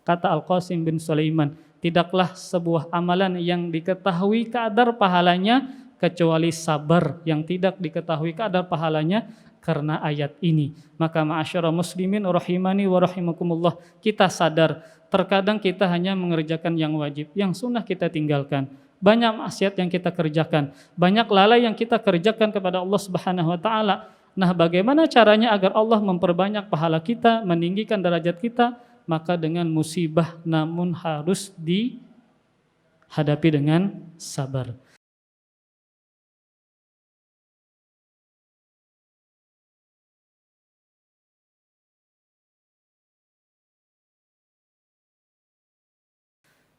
Kata Al-Qasim bin Sulaiman, tidaklah sebuah amalan yang diketahui kadar pahalanya kecuali sabar yang tidak diketahui kadar pahalanya karena ayat ini. Maka ma'asyiral muslimin rahimani wa rahimakumullah, kita sadar terkadang kita hanya mengerjakan yang wajib, yang sunnah kita tinggalkan. Banyak maksiat yang kita kerjakan, banyak lalai yang kita kerjakan kepada Allah Subhanahu wa taala. Nah, bagaimana caranya agar Allah memperbanyak pahala kita, meninggikan derajat kita? Maka dengan musibah, namun harus dihadapi dengan sabar.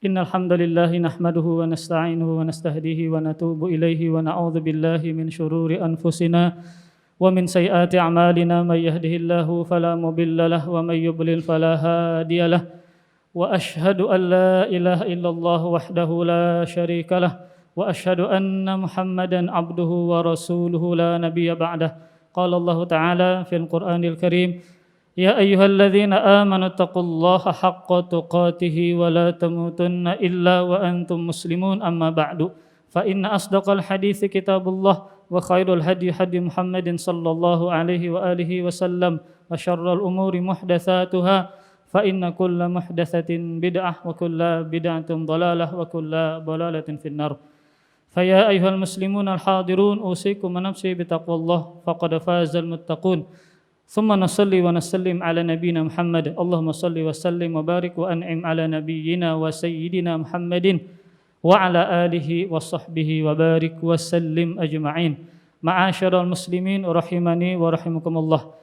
Innal hamdalillah nahmaduhu wa nasta'inuhu wa nastahdihi wa natubu ilaihi wa na'udzu billahi min syururi anfusina wa min sayyiati a'malina may yahdihillahu fala mudilla lahu wa may yudlil fala hadiyalah wa asyhadu an la ilaha illallah wahdahu la syarika lah wa asyhadu anna Muhammadan abduhu wa rasuluhu la nabiyya ba'dah. Qala Allah ta'ala fil Qur'anil Karim, ya ayyuhalladzina amanu taqullaha haqqa tuqatih wa la tamutunna illa wa antum muslimun, amma ba'du. Fa inna asdaqal hadithi kitabullah wa khairul hadi hadi Muhammadin sallallahu alaihi wa alihi wasallam wa syarrul umuri muhdatsatuha fa inna kulla muhdatsatin bid'ah wa kulla bid'atin dhalalah wa kulla dhalalatin finnar. Fa ya ayyuhal muslimun al hadirun usikum wa nafsi bi taqwallah faqad fazal muttaqun. ثم نصلي ونسلم على نبينا محمد اللهم صل وسلم وبارك وأنعم على نبينا وسيدنا محمد وعلى آله وصحبه وبارك وسلم أجمعين. Ma'asyiral muslimin rahimani wa rahimakumullah.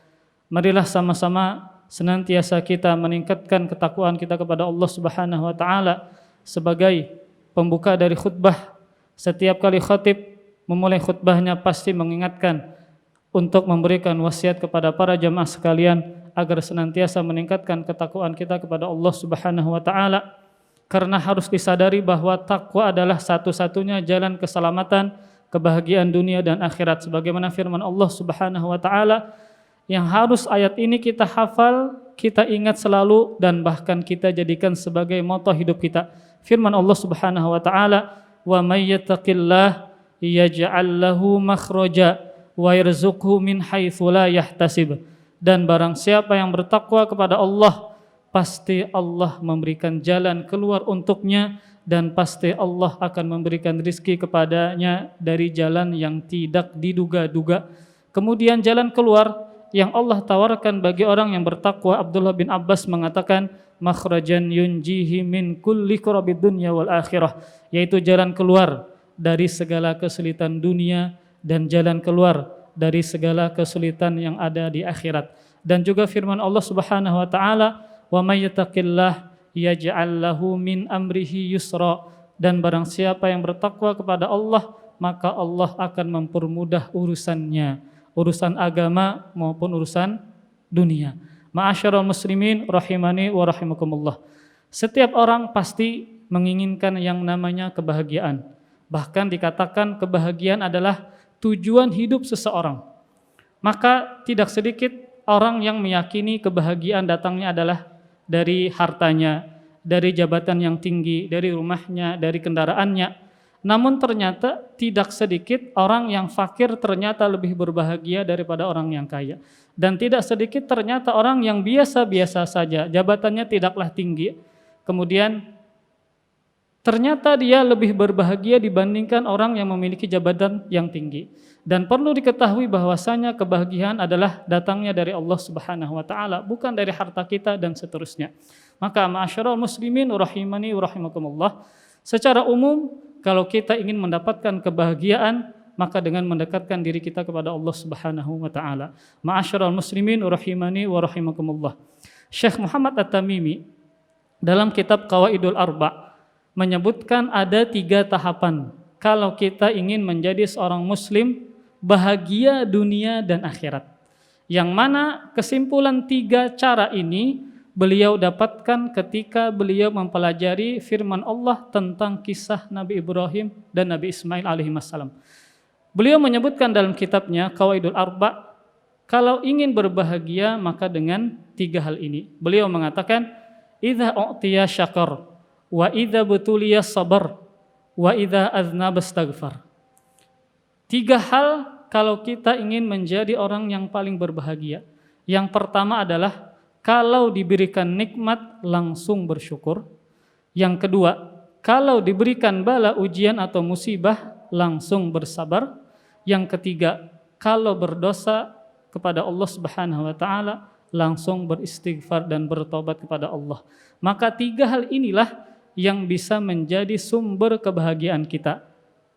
Marilah sama-sama senantiasa kita meningkatkan ketakwaan kita kepada Allah Subhanahu wa taala. Sebagai pembuka dari khutbah, setiap kali khatib memulai khutbahnya pasti mengingatkan untuk memberikan wasiat kepada para jamaah sekalian agar senantiasa meningkatkan ketakwaan kita kepada Allah Subhanahu wa taala, karena harus disadari bahwa takwa adalah satu-satunya jalan keselamatan, kebahagiaan dunia dan akhirat, sebagaimana firman Allah Subhanahu wa taala yang harus ayat ini kita hafal, kita ingat selalu dan bahkan kita jadikan sebagai moto hidup kita. Firman Allah Subhanahu wa taala, wa may yattaqillah yaj'al lahu makhraja wa yarzuqhu min haitsu la yahtasib. Dan barang siapa yang bertakwa kepada Allah, pasti Allah memberikan jalan keluar untuknya dan pasti Allah akan memberikan rizki kepadanya dari jalan yang tidak diduga-duga. Kemudian jalan keluar yang Allah tawarkan bagi orang yang bertakwa, Abdullah bin Abbas mengatakan makhrajan yunjihi min kulli kurabid dunya wal akhirah, yaitu jalan keluar dari segala kesulitan dunia dan jalan keluar dari segala kesulitan yang ada di akhirat. Dan juga firman Allah Subhanahu wa taala, wa may yattaqillah yaj'al lahu min amrihi yusra, dan barang siapa yang bertakwa kepada Allah, maka Allah akan mempermudah urusannya, urusan agama maupun urusan dunia. Ma'asyiral muslimin rahimani wa rahimakumullah. Setiap orang pasti menginginkan yang namanya kebahagiaan. Bahkan dikatakan kebahagiaan adalah tujuan hidup seseorang. Maka tidak sedikit orang yang meyakini kebahagiaan datangnya adalah dari hartanya, dari jabatan yang tinggi, dari rumahnya, dari kendaraannya. Namun ternyata tidak sedikit orang yang fakir ternyata lebih berbahagia daripada orang yang kaya. Dan tidak sedikit ternyata orang yang biasa-biasa saja, jabatannya tidaklah tinggi, kemudian ternyata dia lebih berbahagia dibandingkan orang yang memiliki jabatan yang tinggi. Dan perlu diketahui bahwasanya kebahagiaan adalah datangnya dari Allah Subhanahu wa taala, bukan dari harta kita dan seterusnya. Maka ma'asyiral muslimin rahimani wa rahimakumullah, secara umum kalau kita ingin mendapatkan kebahagiaan, maka dengan mendekatkan diri kita kepada Allah Subhanahu wa taala. Ma'asyiral muslimin rahimani wa rahimakumullah. Syekh Muhammad At-Tamimi dalam kitab Qawaidul Arba' menyebutkan ada 3 tahapan kalau kita ingin menjadi seorang muslim bahagia dunia dan akhirat, yang mana kesimpulan 3 cara ini beliau dapatkan ketika beliau mempelajari firman Allah tentang kisah Nabi Ibrahim dan Nabi Ismail alaihissalam. Beliau menyebutkan dalam kitabnya Qawaidul Arba', kalau ingin berbahagia maka dengan 3 hal ini. Beliau mengatakan idza u'tiya syakar, wa idza butuliya sabar, wa idza aznaba astaghfar. 3 hal kalau kita ingin menjadi orang yang paling berbahagia. Yang pertama adalah kalau diberikan nikmat langsung bersyukur. Yang kedua, kalau diberikan bala, ujian atau musibah langsung bersabar. Yang ketiga, kalau berdosa kepada Allah Subhanahu wa taala langsung beristighfar dan bertobat kepada Allah. Maka 3 hal inilah yang bisa menjadi sumber kebahagiaan kita.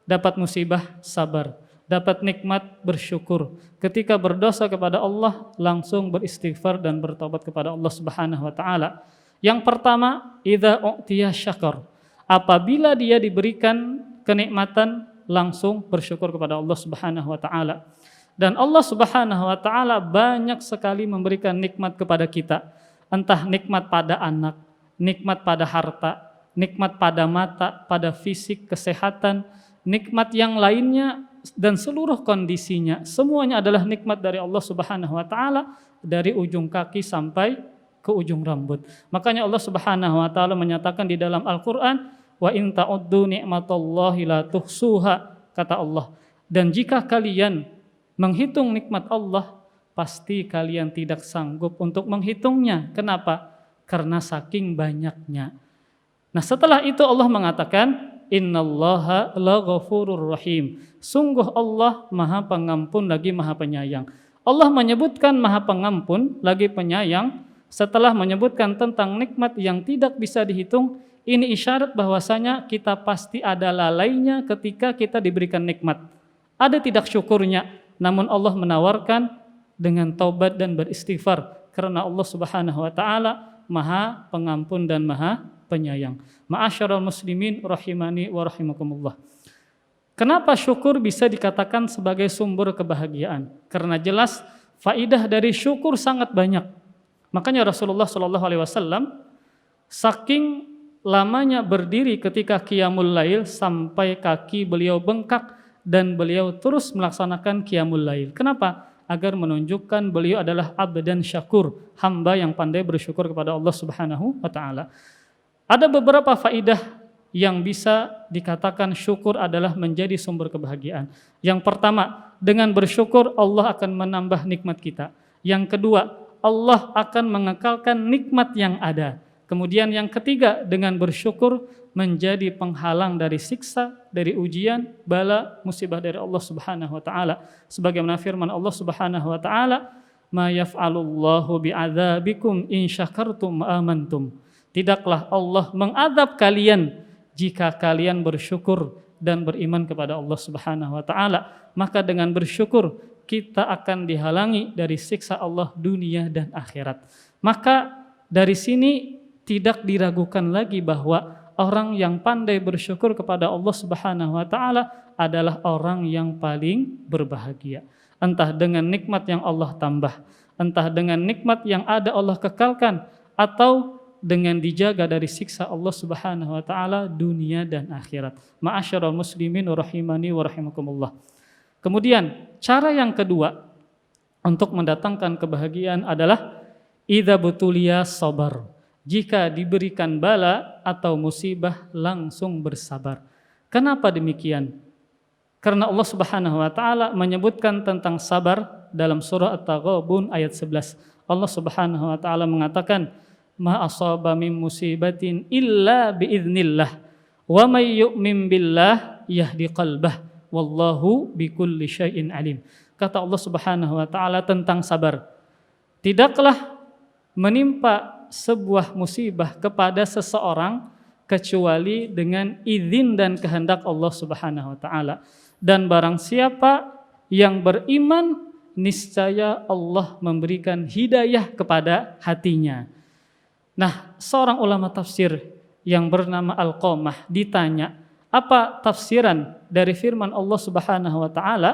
Dapat musibah, sabar. Dapat nikmat, bersyukur. Ketika berdosa kepada Allah, langsung beristighfar dan bertobat kepada Allah Subhanahu wa taala. Yang pertama, idza u'tiya syakar. Apabila dia diberikan kenikmatan, langsung bersyukur kepada Allah Subhanahu wa taala. Dan Allah Subhanahu wa taala banyak sekali memberikan nikmat kepada kita. Entah nikmat pada anak, nikmat pada harta, nikmat pada mata, pada fisik, kesehatan, nikmat yang lainnya dan seluruh kondisinya. Semuanya adalah nikmat dari Allah Subhanahu wa taala dari ujung kaki sampai ke ujung rambut. Makanya Allah Subhanahu wa taala menyatakan di dalam Al-Qur'an, wa in ta'uddu ni'matallahi la tuhsuha, kata Allah. Dan jika kalian menghitung nikmat Allah, pasti kalian tidak sanggup untuk menghitungnya. Kenapa? Karena saking banyaknya. Nah, setelah itu Allah mengatakan, innallaha laghafurur rahim. Sungguh Allah Maha Pengampun lagi Maha Penyayang. Allah menyebutkan Maha Pengampun lagi Penyayang setelah menyebutkan tentang nikmat yang tidak bisa dihitung. Ini isyarat bahwasanya kita pasti ada lalainya ketika kita diberikan nikmat. Ada tidak syukurnya. Namun Allah menawarkan dengan taubat dan beristighfar karena Allah Subhanahu wa taala Maha Pengampun dan Maha Penyayang. Ma'asyiral muslimin rahimani wa rahimakumullah. Kenapa syukur bisa dikatakan sebagai sumber kebahagiaan? Karena jelas faidah dari syukur sangat banyak. Makanya Rasulullah SAW saking lamanya berdiri ketika qiyamul lail sampai kaki beliau bengkak dan beliau terus melaksanakan qiyamul lail. Kenapa? Agar menunjukkan beliau adalah abdan syakur, hamba yang pandai bersyukur kepada Allah Subhanahu wa taala. Ada beberapa faidah yang bisa dikatakan syukur adalah menjadi sumber kebahagiaan. Yang pertama, dengan bersyukur Allah akan menambah nikmat kita. Yang kedua, Allah akan mengekalkan nikmat yang ada. Kemudian yang ketiga, dengan bersyukur menjadi penghalang dari siksa, dari ujian, bala, musibah dari Allah Subhanahu wa taala. Sebagaimana firman Allah Subhanahu wa taala, "Ma yaf'alullahu bi'adzabikum in syakartum wa amantum." Tidaklah Allah mengadab kalian jika kalian bersyukur dan beriman kepada Allah Subhanahu wa taala. Maka dengan bersyukur kita akan dihalangi dari siksa Allah dunia dan akhirat. Maka dari sini tidak diragukan lagi bahwa orang yang pandai bersyukur kepada Allah Subhanahu wa taala adalah orang yang paling berbahagia. Entah dengan nikmat yang Allah tambah, entah dengan nikmat yang ada Allah kekalkan, atau dengan dijaga dari siksa Allah Subhanahu wa taala dunia dan akhirat. Ma'asyiral muslimin rahimani wa rahimakumullah. Kemudian cara yang kedua untuk mendatangkan kebahagiaan adalah idza butuliya sabar. Jika diberikan bala atau musibah langsung bersabar. Kenapa demikian? Karena Allah Subhanahu wa taala menyebutkan tentang sabar dalam surah At-Taghabun ayat 11. Allah Subhanahu wa taala mengatakan, "Ma asaba min musibatin illa biiznillah wa may yu'min billah yahdi qalbah wallahu bikulli syai'in alim." Kata Allah Subhanahu wa taala tentang sabar. Tidaklah menimpa sebuah musibah kepada seseorang kecuali dengan izin dan kehendak Allah Subhanahu wa taala. Dan barang siapa yang beriman, niscaya Allah memberikan hidayah kepada hatinya. Nah, seorang ulama tafsir yang bernama Al-Qamah ditanya, apa tafsiran dari firman Allah Subhanahu wa taala?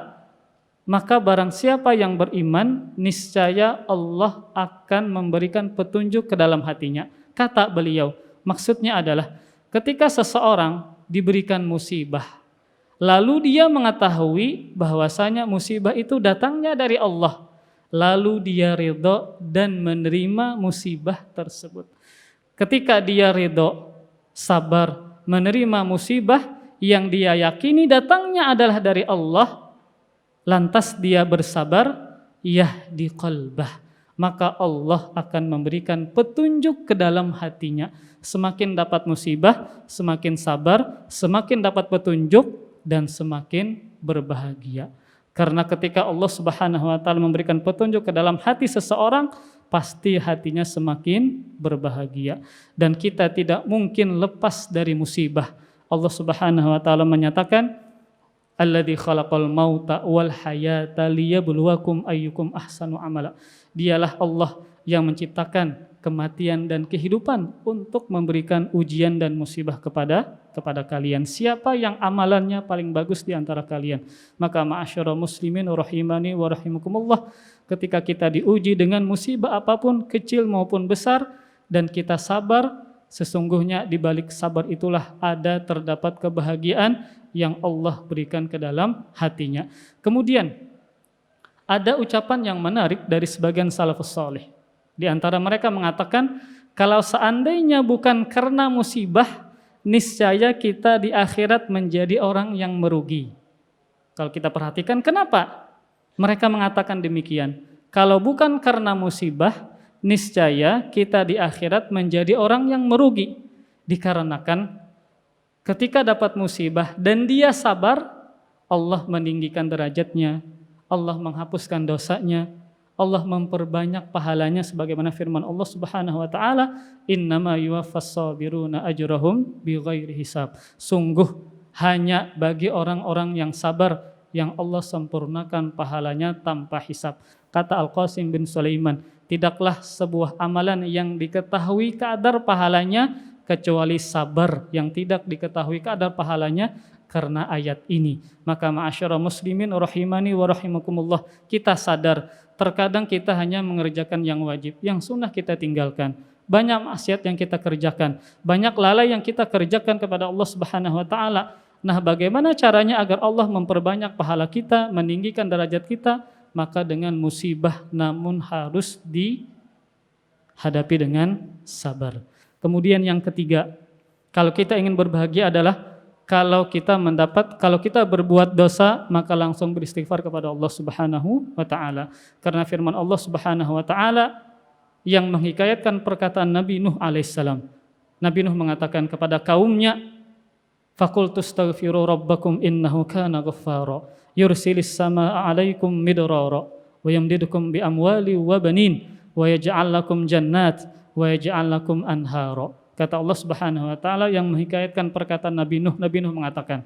Maka barang siapa yang beriman, niscaya Allah akan memberikan petunjuk ke dalam hatinya. Kata beliau, maksudnya adalah ketika seseorang diberikan musibah, lalu dia mengetahui bahwasanya musibah itu datangnya dari Allah, lalu dia ridha dan menerima musibah tersebut. Ketika dia ridho, sabar, menerima musibah yang dia yakini datangnya adalah dari Allah, lantas dia bersabar, yahdi qalbah, maka Allah akan memberikan petunjuk ke dalam hatinya. Semakin dapat musibah, semakin sabar, semakin dapat petunjuk, dan semakin berbahagia. Karena ketika Allah Subhanahu wa taala memberikan petunjuk ke dalam hati seseorang, pasti hatinya semakin berbahagia. Dan kita tidak mungkin lepas dari musibah. Allah Subhanahu wa taala menyatakan, alladzi khalaqal mauta wal hayata liyabluwakum ayyukum ahsanu amala. Dialah Allah yang menciptakan kematian dan kehidupan untuk memberikan ujian dan musibah kepada kalian. Siapa yang amalannya paling bagus di antara kalian? Maka ma'asyiral muslimin rahimani wa rahimakumullah, ketika kita diuji dengan musibah apapun, kecil maupun besar, dan kita sabar, sesungguhnya di balik sabar itulah terdapat kebahagiaan yang Allah berikan ke dalam hatinya. Kemudian ada ucapan yang menarik dari sebagian salafus saleh. Di antara mereka mengatakan, kalau seandainya bukan karena musibah, niscaya kita di akhirat menjadi orang yang merugi. Kalau kita perhatikan, kenapa mereka mengatakan demikian? Kalau bukan karena musibah, niscaya kita di akhirat menjadi orang yang merugi. Dikarenakan ketika dapat musibah dan dia sabar, Allah meninggikan derajatnya, Allah menghapuskan dosanya, Allah memperbanyak pahalanya, sebagaimana firman Allah Subhanahu wa taala, innama yuwaffas sabiruna ajrahum bighairi hisab. Sungguh hanya bagi orang-orang yang sabar yang Allah sempurnakan pahalanya tanpa hisab. Kata Al-Qasim bin Sulaiman, tidaklah sebuah amalan yang diketahui kadar pahalanya kecuali sabar yang tidak diketahui kadar pahalanya karena ayat ini. Maka ma'asyiral muslimin rahimani wa rahimakumullah, kita sadar terkadang kita hanya mengerjakan yang wajib, yang sunnah kita tinggalkan. Banyak maksiat yang kita kerjakan, banyak lalai yang kita kerjakan kepada Allah Subhanahu wa taala. Nah, bagaimana caranya agar Allah memperbanyak pahala kita, meninggikan derajat kita? Maka dengan musibah, namun harus dihadapi dengan sabar. Kemudian yang ketiga, kalau kita ingin berbahagia adalah kalau kita berbuat dosa, maka langsung beristighfar kepada Allah Subhanahu wa taala. Karena firman Allah Subhanahu wa taala yang menghikayatkan perkataan Nabi Nuh alaihissalam. Nabi Nuh mengatakan kepada kaumnya, faqultu astaghfiru rabbakum innahu kana ghaffara yursilis samaa 'alaikum midrara wa yamdidukum bi amwali wa banin wa yaj'al lakum jannat wa yaj'al lakum anhara. Kata Allah Subhanahu wa taala yang menghikayatkan perkataan Nabi Nuh mengatakan,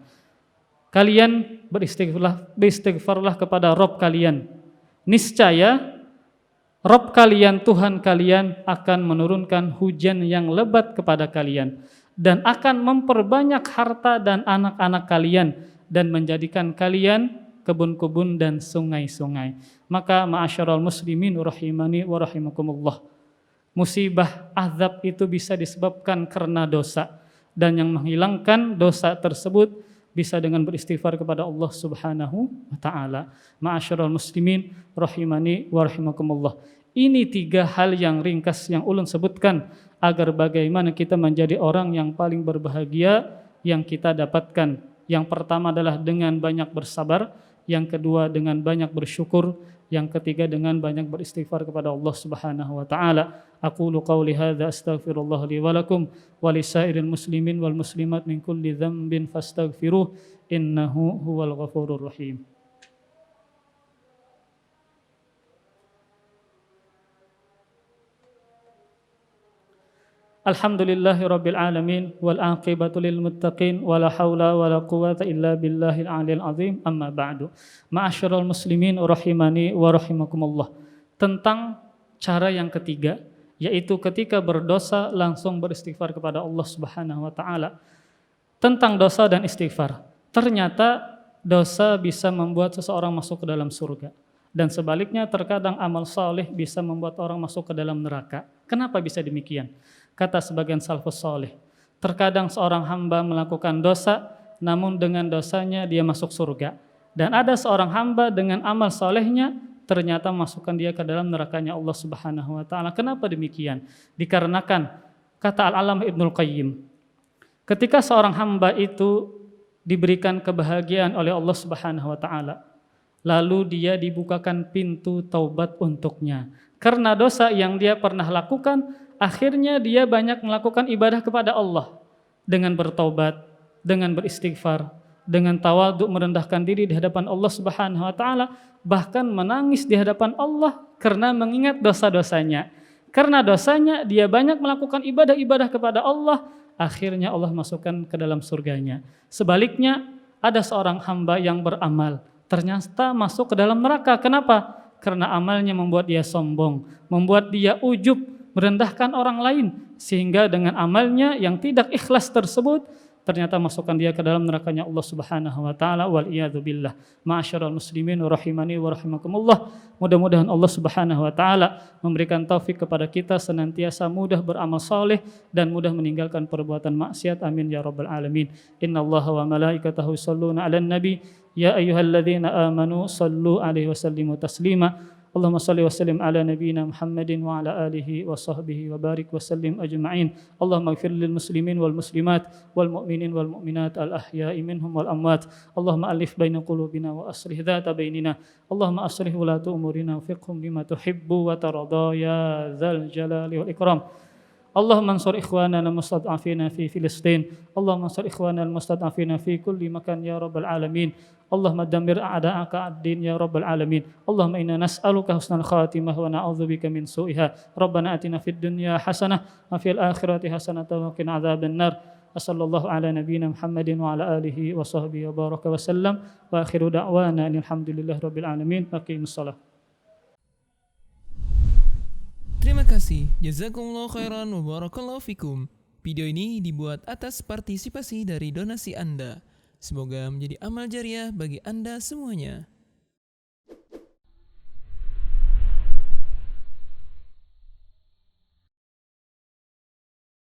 kalian beristighfarlah kepada Rabb kalian. Niscaya Rabb kalian, Tuhan kalian akan menurunkan hujan yang lebat kepada kalian dan akan memperbanyak harta dan anak-anak kalian dan menjadikan kalian kebun-kebun dan sungai-sungai. Maka ma'asyiral muslimin rahimani wa rahimakumullah, musibah, azab itu bisa disebabkan karena dosa, dan yang menghilangkan dosa tersebut bisa dengan beristighfar kepada Allah Subhanahu wa taala. Ma'asyiral muslimin rahimani wa rahimakumullah. Ini 3 hal yang ringkas yang ulun sebutkan agar bagaimana kita menjadi orang yang paling berbahagia yang kita dapatkan. Yang pertama adalah dengan banyak bersabar, yang kedua dengan banyak bersyukur, yang ketiga dengan banyak beristighfar kepada Allah Subhanahu wa taala. Aqulu qauli hadza astaghfirullah li wa lakum wa lisairil muslimin wal muslimat min kulli dhanbin fastaghfiruh innahu huwal ghafurur rahim. Alhamdulillahi rabbil alamin wal aqibatu lil muttaqin wala haula wala quwata illa billahil aliyil azim, amma ba'du. Ma'asyiral muslimin rahimani wa rahimakumullah. Tentang cara yang ketiga, yaitu ketika berdosa langsung beristighfar kepada Allah Subhanahu wa taala. Tentang dosa dan istighfar. Ternyata dosa bisa membuat seseorang masuk ke dalam surga, dan sebaliknya terkadang amal saleh bisa membuat orang masuk ke dalam neraka. Kenapa bisa demikian? Kata sebagian salafus saleh, terkadang seorang hamba melakukan dosa, namun dengan dosanya dia masuk surga. Dan ada seorang hamba dengan amal salehnya, ternyata masukkan dia ke dalam nerakanya Allah Subhanahu wa taala. Kenapa demikian? Dikarenakan Kata Al-Allamah Ibnul Qayyim, ketika seorang hamba itu diberikan kebahagiaan oleh Allah Subhanahu wa taala, lalu dia dibukakan pintu taubat untuknya. Karena dosa yang dia pernah lakukan, akhirnya dia banyak melakukan ibadah kepada Allah dengan bertaubat, dengan beristighfar, dengan tawadhu merendahkan diri di hadapan Allah Subhanahu wa taala, bahkan menangis di hadapan Allah karena mengingat dosa-dosanya. Karena dosanya dia banyak melakukan ibadah-ibadah kepada Allah, akhirnya Allah masukkan ke dalam surganya. Sebaliknya, ada seorang hamba yang beramal, ternyata masuk ke dalam neraka. Kenapa? Karena amalnya membuat dia sombong, membuat dia ujub, merendahkan orang lain, sehingga dengan amalnya yang tidak ikhlas tersebut ternyata masukkan dia ke dalam nerakanya Allah Subhanahu wa taala, wal iyadzu billah. Ma'asyiral muslimin rahimani wa rahimakumullah. Mudah-mudahan Allah Subhanahu wa taala memberikan taufik kepada kita senantiasa mudah beramal saleh dan mudah meninggalkan perbuatan maksiat. Amin ya rabbal alamin. Innallaha wa malaikatahu yusholluna 'alan nabi ya ayyuhalladzina amanu shallu 'alaihi wa sallimu taslima. Allahumma salli wa sallim ala nabiyyina Muhammadin wa ala alihi wa sahbihi wa barik wa sallim ajma'in. Allahumma ighfir lil muslimin wal muslimat wal mu'minin wal mu'minat al ahya'i minhum wal amwat. Allahumma alif baina qulubina wa aslih dhata bainina. Allahumma aslih wulata umurina wa fiqhum lima tuhibbu wa tarada ya dzal jalali wal ikram. Allahumma ansur ikhwanana al-mustad'afina fi Filistin. Allahumma ansur ikhwanana al-mustad'afina fi kulli makan ya rabbal alamin. Allahumma dammir a'da'aka ad-din ya rabbal alamin. Allahumma inna nas'aluka husnal khatimah wa na'udzubika min su'iha. Rabbana atina fid dunya hasanah wa fil akhirati hasanah wa qina adzaban nar. Sallallahu ala nabiyyina Muhammadin wa ala alihi wa sahbihi wa baraka wa sallam. Wa akhiru da'wana alhamdulillahi rabbil alamin. Aqimus shalah. Terima kasih, jazakumullah khairan wa barakallahu fikum. Video ini dibuat atas partisipasi dari donasi Anda. Semoga menjadi amal jariah bagi Anda semuanya.